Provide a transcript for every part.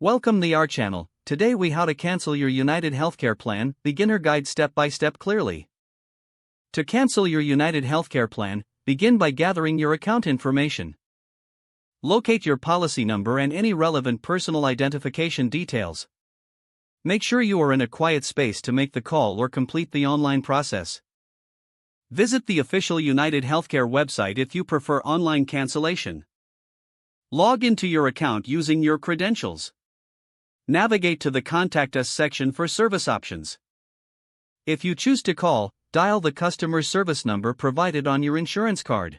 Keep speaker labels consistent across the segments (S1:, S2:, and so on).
S1: Welcome to our channel. Today we how to cancel your UnitedHealthcare plan, beginner guide step by step clearly. To cancel your UnitedHealthcare plan, begin by gathering your account information. Locate your policy number and any relevant personal identification details. Make sure you are in a quiet space to make the call or complete the online process. Visit the official UnitedHealthcare website if you prefer online cancellation. Log into your account using your credentials. Navigate to the Contact Us section for service options. If you choose to call, dial the customer service number provided on your insurance card.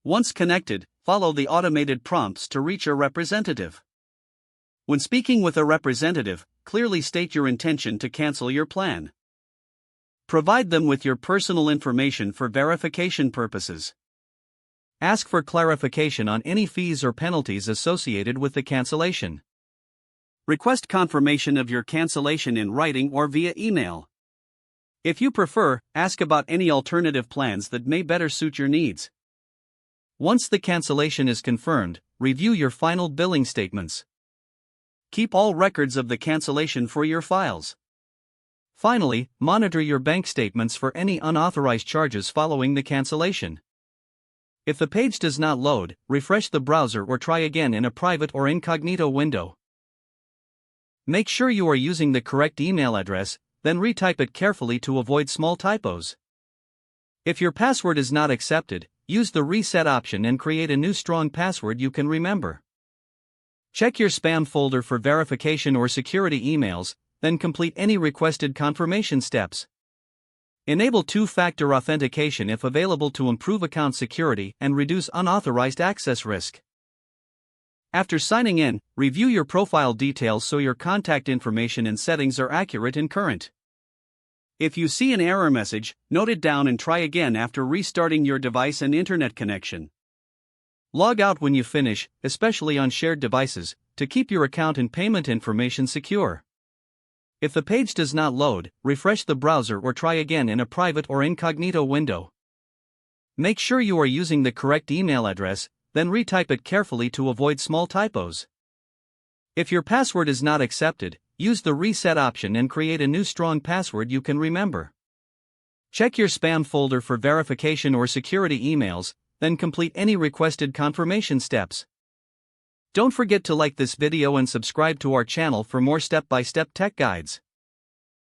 S1: Once connected, follow the automated prompts to reach a representative. When speaking with a representative, clearly state your intention to cancel your plan. Provide them with your personal information for verification purposes. Ask for clarification on any fees or penalties associated with the cancellation. Request confirmation of your cancellation in writing or via email. If you prefer, ask about any alternative plans that may better suit your needs. Once the cancellation is confirmed, review your final billing statements. Keep all records of the cancellation for your files. Finally, monitor your bank statements for any unauthorized charges following the cancellation. If the page does not load, refresh the browser or try again in a private or incognito window. Make sure you are using the correct email address, then retype it carefully to avoid small typos. If your password is not accepted, use the reset option and create a new strong password you can remember. Check your spam folder for verification or security emails, then complete any requested confirmation steps. Enable two-factor authentication if available to improve account security and reduce unauthorized access risk. After signing in, review your profile details so your contact information and settings are accurate and current. If you see an error message, note it down and try again after restarting your device and internet connection. Log out when you finish, especially on shared devices, to keep your account and payment information secure. If the page does not load, refresh the browser or try again in a private or incognito window. Make sure you are using the correct email address, then retype it carefully to avoid small typos. If your password is not accepted, use the reset option and create a new strong password you can remember. Check your spam folder for verification or security emails, then complete any requested confirmation steps. Don't forget to like this video and subscribe to our channel for more step-by-step tech guides.